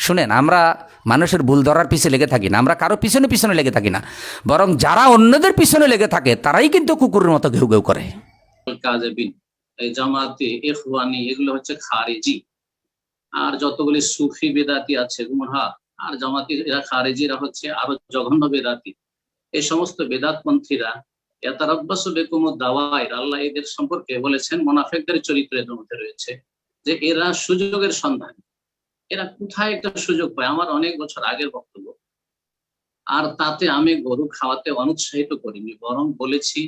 শুনেন, আমরা মানুষের ভুল ধরার পিছনে লেগে থাকি না, আমরা কারো পিছনে পিছনে লেগে থাকি না, বরং যারা অন্যদের পিছনে লেগে থাকে তারাই কিন্তু কুকুরের মতো ঘেউ ঘেউ করে। এই জামাতে ইখওয়ানি এগুলো হচ্ছে খারিজি, আর যতগুলি সুফি বেদাতি আছে গুমরাহ, আর জামাতি এরা খারিজিরা হচ্ছে আরো জঘন্য বেদাতি। এই সমস্ত বেদাতপন্থীরা ইয়াতারাব্বাসু বিকুমুদ দাওয়াইর, আল্লাহ এদের সম্পর্কে বলেছেন মুনাফিকদের চরিত্রের মধ্যে রয়েছে যে এরা সুযোগের সন্ধান। এরা কোথায় একটা সুযোগ পায়, আমার অনেক বছর আগের বক্তব্য, আর তাতে আমি গরু খাওয়াতে অনুৎসাহিত করিনি, বরং বলেছি,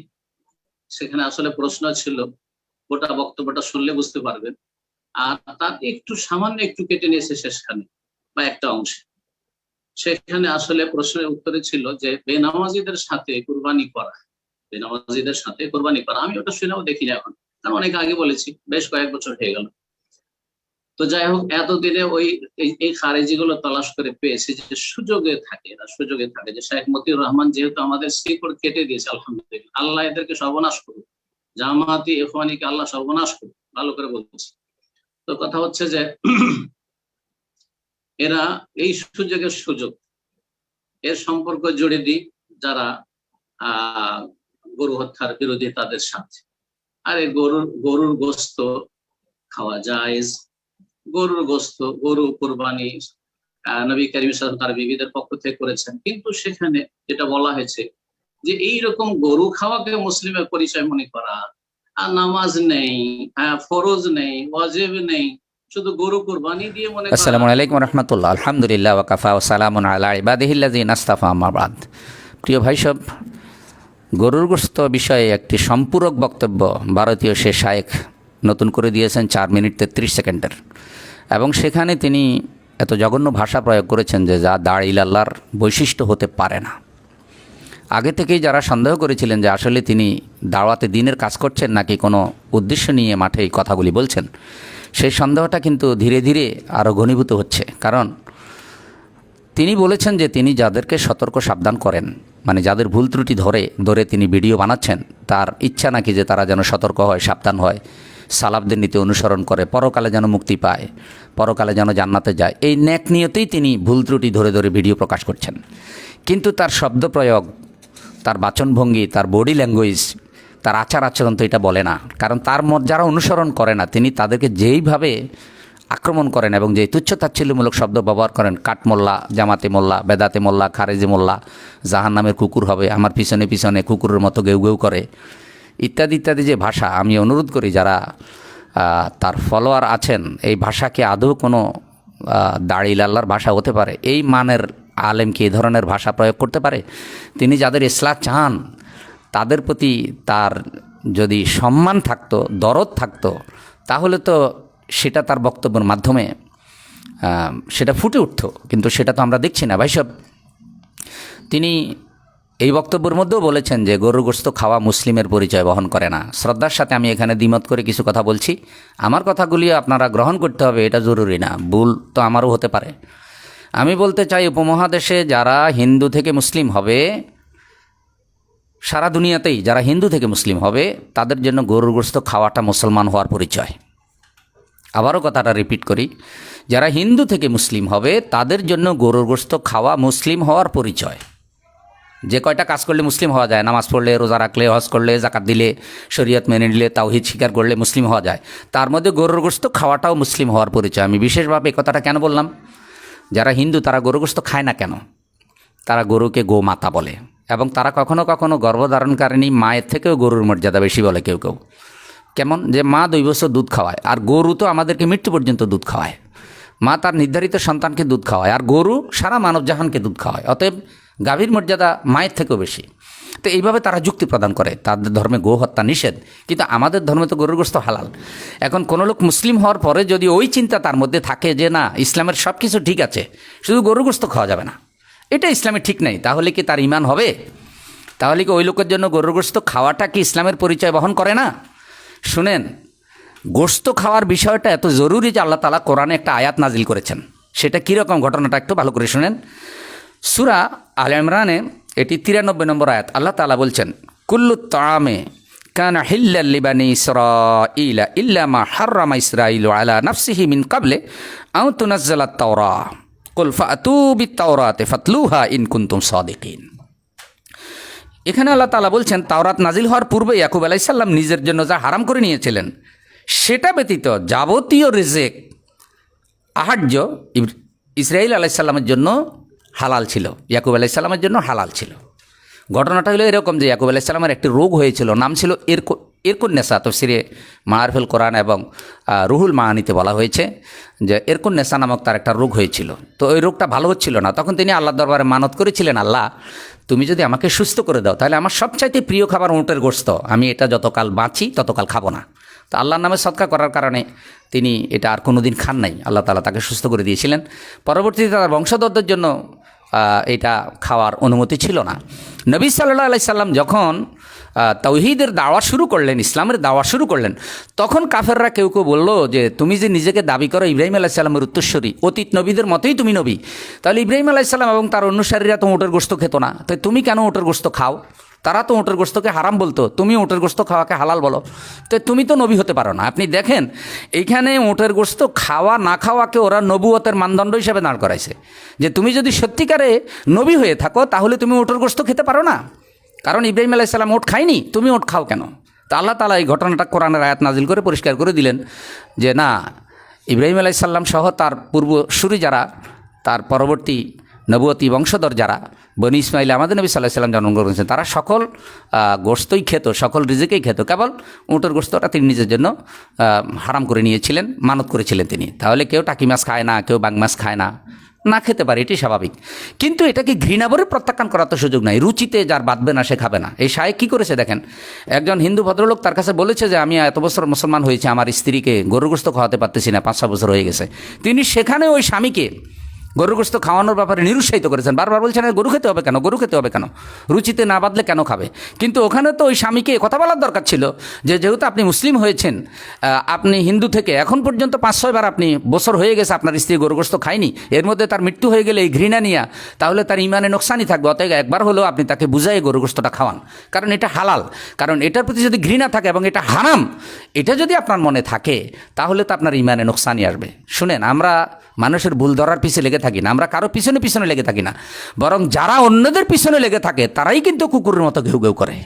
সেখানে আসলে প্রশ্ন ছিল, গোটা বক্তব্যটা শুনলে বুঝতে পারবেন, আর তার একটু সামান্য একটু কেটে নিয়েছে শেষখানে বা একটা অংশে। সেখানে আসলে প্রশ্নের উত্তরে ছিল যে বেনামাজিদের সাথে কুরবানি করা, বেনামাজিদের সাথে কোরবানি করা। আমি ওটা শুনেও দেখি না এখন, কারণ অনেক আগে বলেছি, বেশ কয়েক বছর হয়ে গেল। তো যাই হোক, এতদিনে ওই এই খারেজি গুলো তলাশ করে পেয়েছি যে সুযোগে থাকে, এরা সুযোগে থাকে, যে শেখ মতিউর রহমান যেহেতু আমাদের শিকড় কেটে দিয়েছে, আলহামদুলিল্লাহ, আল্লাহ এদেরকে সর্বনাশ করুক, জামাতি ইখওয়ানিকে আল্লাহ সর্বনাশ করুক, ভালো করে বলছি। তো কথা হচ্ছে যে এরা এই সুযোগের সুযোগ, এর সম্পর্ক জুড়ে দিই যারা গরু হত্যার বিরোধী তাদের সাথে। আর এই গরুর গোস্ত খাওয়া জায়েজ, গরুর গোস্ত, গরু কোরবানি নবী কারীম সাল্লাল্লাহু আলাইহি ওয়াসাল্লাম তার বিবিদের পক্ষ থেকে করেছেন, কিন্তু সেখানে যেটা বলা হয়েছে যে এইরকম গরু খাওয়াকে মুসলিমের পরিচয় মনে করা, আর নামাজ নেই, ফরজ নেই, ওয়াজিব নেই, শুধু গরু কুরবানি দিয়ে মনে করা। আসসালামু আলাইকুম ওয়া রাহমাতুল্লাহ, আলহামদুলিল্লাহ ওয়া কাফা ওয়া সালামুন আলা ইবাদিহিল্লাযিনা আসতাফা, আম্মা বাদ। প্রিয় ভাই সব, গরুর গোশত বিষয়ে একটি সম্পূরক বক্তব্য ভারতীয় sheikh নতুন করে দিয়েছেন 4 মিনিট 33 সেকেন্ডের, এবং সেখানে তিনি এত জঘন্য ভাষা প্রয়োগ করেছেন যে যা দাড় ইলাল্লাহর বৈশিষ্ট্য হতে পারে না। আগে থেকেই যারা সন্দেহ করেছিলেন যে আসলে তিনি দাওয়াতে দ্বীনের কাজ করছেন নাকি কোনো উদ্দেশ্য নিয়ে মাঠে এই কথাগুলি বলছেন, সেই সন্দেহটা কিন্তু ধীরে ধীরে আরও ঘনীভূত হচ্ছে। কারণ তিনি বলেছেন যে তিনি যাদেরকে সতর্ক সাবধান করেন, মানে যাদের ভুল ত্রুটি ধরে তিনি ভিডিও বানাচ্ছেন, তার ইচ্ছা নাকি যে তারা যেন সতর্ক হয়, সাবধান হয়, সালাফদের নীতি অনুসরণ করে, পরকালে যেন মুক্তি পায়, পরকালে যেন জান্নাতে যায়। এই ন্যাক নিয়তেই তিনি ভুল ত্রুটি ধরে ভিডিও প্রকাশ করছেন। কিন্তু তার শব্দ প্রয়োগ, তার বাচনভঙ্গি, তার বডি ল্যাঙ্গুয়েজ, তার আচার আচরণ তো এটা বলে না। কারণ তার যারা অনুসরণ করে না, তিনি তাদেরকে যেইভাবে আক্রমণ করেন এবং যে তুচ্ছতাচ্ছিল্যমূলক শব্দ ব্যবহার করেন, কাঠমোল্লা, জামাতে মোল্লা, বেদাতে মোল্লা, খারেজি মোল্লা, জাহান্নামের কুকুর হবে, আমার পিছনে পিছনে কুকুরের মতো গেউ গেউ করে, ইত্যাদি ইত্যাদি যে ভাষা, আমি অনুরোধ করি যারা তার ফলোয়ার আছেন, এই ভাষাকে আদৌ কোনো দাড়ি লাল্লার ভাষা হতে পারে? এই মানের আলেম কি এই ধরনের ভাষা প্রয়োগ করতে পারে? তিনি যাদের ইসলাহ চান তাদের প্রতি তার যদি সম্মান থাকতো, দরদ থাকতো, তাহলে তো সেটা তার বক্তব্যের মাধ্যমে সেটা ফুটে উঠতো, কিন্তু সেটা তো আমরা দেখছি না। ভাইসব, তিনি এই বক্তব্যের মধ্যেও বলেছেন যে গরুর গোশত খাওয়া মুসলিমের পরিচয় বহন করে না। শ্রদ্ধার সাথে আমি এখানে দ্বিমত করে কিছু কথা বলছি, আমার কথাগুলি আপনারা গ্রহণ করতে হবে, এটা জরুরি না, ভুল তো আমারও হতে পারে। আমি বলতে চাই, উপমহাদেশে যারা হিন্দু থেকে মুসলিম হবে, সারা দুনিয়াতেই যারা হিন্দু থেকে মুসলিম হবে, তাদের জন্য গরুর গোশত খাওয়াটা মুসলমান হওয়ার পরিচয়। আবারও কথাটা রিপিট করি, যারা হিন্দু থেকে মুসলিম হবে তাদের জন্য গরুর গোশত খাওয়া মুসলিম হওয়ার পরিচয়। যে কয়টা কাজ করলে মুসলিম হওয়া যায়, নামাজ পড়লে, রোজা রাখলে, হজ করলে, জাকাত দিলে, শরীয়ত মেনে নিলে, তাওহীদ স্বীকার করলে মুসলিম হওয়া যায়, তার মধ্যে গরুর গোশত খাওয়াটাও মুসলিম হওয়ার পরিচয়। আমি বিশেষভাবে এই কথাটা কেন বললাম? যারা হিন্দু তারা গরুর গোশত খায় না কেন? তারা গরুকে গোমাতা বলে, এবং তারা কখনো কখনো গর্ভধারণকারিণী মায়ের থেকেও গরুর মর্যাদা বেশি বলে কেউ কেউ। কেমন? যে মা 2 বছর দুধ খাওয়ায়, আর গরু তো আমাদেরকে মৃত্যু পর্যন্ত দুধ খাওয়ায়। মা তার নির্ধারিত সন্তানকে দুধ খাওয়ায়, আর গরু সারা মানবজাহানকে দুধ খাওয়ায়। অতএব গাভীর মর্যাদা মায়ের থেকেও বেশি। তো এইভাবে তারা যুক্তি প্রদান করে, তাদের ধর্মে গো হত্যা নিষেধ, কিন্তু আমাদের ধর্মে তো গরুর গোশত হালাল। এখন কোনো লোক মুসলিম হওয়ার পরে যদি ওই চিন্তা তার মধ্যে থাকে যে না, ইসলামের সব কিছু ঠিক আছে, শুধু গরুর গোশত খাওয়া যাবে না, এটা ইসলামে ঠিক নেই, তাহলে কি তার ঈমান হবে? তাহলে কি ওই লোকের জন্য গরুর গোশত খাওয়াটা কি ইসলামের পরিচয় বহন করে না? শুনেন, গোশত খাওয়ার বিষয়টা এত জরুরি যে আল্লাহ তাআলা কোরআনে একটা আয়াত নাজিল করেছেন। সেটা কীরকম, ঘটনাটা একটু ভালো করে শুনেন। সূরা আলে ইমরানে এটি 93 নম্বর আয়াত। আল্লাহ তাআলা বলছেন, কুল্লু তাআমে কানা হিল্লাল লিবানি ইসরাঈলা ইল্লা মা হাররামা ইসরাঈলু আলা নাফসিহি মিন ক্বাবলি আও তুনাজ্জালাত তাওরাহ কুল ফাতু বিত-তাওরাতি ফাতলুহা ইন কুনতুম সাদিকিন। এখানে আল্লাহ তাআলা বলছেন তাওরাত নাজিল হওয়ার পূর্বে ইয়াকুব আলাইহিস সালাম নিজের জন্য যা হারাম করে নিয়েছিলেন সেটা ব্যতীত যাবতীয় রিজিক আহার্য ইসরাঈল আলাইহিস সালামের জন্য হালাল ছিল, ইয়াকুব আলাইহিস সালামের জন্য হালাল ছিল। ঘটনাটা হলো এরকম যে ইয়াকুব আলাইহিস সালামের একটি রোগ হয়েছিল, নাম ছিল ইরকুন্নেসা। তফসিরে মাআরিফুল কোরআন এবং রুহুল মাআনিতে বলা হয়েছে যে ইরকুন্নেসা নামক তার একটা রোগ হয়েছিল। তো ওই রোগটা ভালো হচ্ছিল না, তখন তিনি আল্লাহর দরবারে মানত করেছিলেন, আল্লাহ তুমি যদি আমাকে সুস্থ করে দাও তাহলে আমার সবচাইতে প্রিয় খাবার উটের গোশত, আমি এটা যতকাল বাঁচি ততকাল খাবো না। তো আল্লাহর নামে সদকা করার কারণে তিনি এটা আর কোনো দিন খান নাই, আল্লাহ তাআলা তাকে সুস্থ করে দিয়েছিলেন। পরবর্তীতে তার বংশধরদের জন্য এটা খাওয়ার অনুমতি ছিল না। নবী সাল্লাল্লাহু আলাইহি সাল্লাম যখন তাওহীদের দাওয়া শুরু করলেন, ইসলামের দাওয়া শুরু করলেন, তখন কাফেররা কেউ কেউ বলল যে তুমি যে নিজেকে দাবি করো ইব্রাহিম আলাইহিস সালামের উত্তরসূরি, অতীত নবীদের মতোই তুমি নবী, তাহলে ইব্রাহিম আলাইহিস সালাম এবং তার অনুসারীরা তো উটের গোশত খেত না, তাই তুমি কেন উটের গোশত খাও? তারা তো উটের গোশতকে হারাম বলতো, তুমি উটের গোশত খাওয়াকে হালাল বলো, তো তুমি তো নবী হতে পারো না। আপনি দেখেন এইখানে উটের গোশত খাওয়া না খাওয়াকে ওরা নবুয়তের মানদণ্ড হিসেবে দাঁড় করাইছে, যে তুমি যদি সত্যিকারে নবী হয়ে থাকো তাহলে তুমি উটের গোশত খেতে পারো না, কারণ ইব্রাহিম আলাইহিস সালাম উট খায়নি, তুমি উট খাও কেন? তা আল্লাহ তাআলা এই ঘটনাটা কোরআনের আয়াত নাজিল করে পরিষ্কার করে দিলেন যে না, ইব্রাহিম আলাইহিস সালাম সহ তার পূর্বসূরি যারা, তার পরবর্তী নবুয়তী বংশধর যারা বনি ইসমাইল আমাদের নবী সাল্লাল্লাহু আলাইহি ওয়াসাল্লাম জন্মগ্রহণ করেছেন, তারা সকল গোশতই খেত, সকল রিজিকেই খেত, কেবল উটের গোশতটা তিনি নিজের জন্য হারাম করে নিয়েছিলেন, মানত করেছিলেন তিনি। তাহলে কেউ টাকি মাছ খায় না, কেউ বাং মাছ খায় না, না খেতে পারে, এটি স্বাভাবিক। কিন্তু এটাকে ঘৃণা ভরে প্রত্যাখ্যান করার তো সুযোগ নাই। রুচিতে যার বাঁধবে না সে খাবে না। এই শায়েখ কী করেছে দেখেন, একজন হিন্দু ভদ্রলোক তার কাছে বলেছে যে আমি এত বছর মুসলমান হয়েছি, আমার স্ত্রীকে গরুর গোশত খাওয়াতে পারতেছি না, 5-6 বছর হয়ে গেছে। তিনি সেখানে ওই স্বামীকে গরুর গোশত খাওয়ানোর ব্যাপারে নিরুৎসাহিত করেছেন, বারবার বলছেন গরু খেতে হবে কেন, গরু খেতে হবে কেন, রুচিতে না বাঁধলে কেন খাবে? কিন্তু ওখানে তো ওই স্বামীকে কথা বলার দরকার ছিল যে যেহেতু আপনি মুসলিম হয়েছেন, আপনি হিন্দু থেকে এখন পর্যন্ত 5-6 বার আপনি বছর হয়ে গেছে আপনার স্ত্রী গরু গোশত খায়নি, এর মধ্যে তার মৃত্যু হয়ে গেলে এই ঘৃণা নিয়ে তাহলে তার ইমানে নোকসানি থাকবে, অতএব একবার হলেও আপনি তাকে বুঝাই গরু গোশতটা খাওয়ান, কারণ এটা হালাল। কারণ এটার প্রতি যদি ঘৃণা থাকে এবং এটা হারাম, এটা যদি আপনার মনে থাকে তাহলে তো আপনার ইমানে নোকসানি আসবে। শুনেন, আমরা মানুষের ভুল ধরার পিছনে লেগে থাকি না, আমরা কারো পিছনে লেগে থাকি না, বরং যারা অন্যদের পিছনে লেগে থাকে তারাই কিন্তু কুকুরের মতো ঘেউ ঘেউ করে।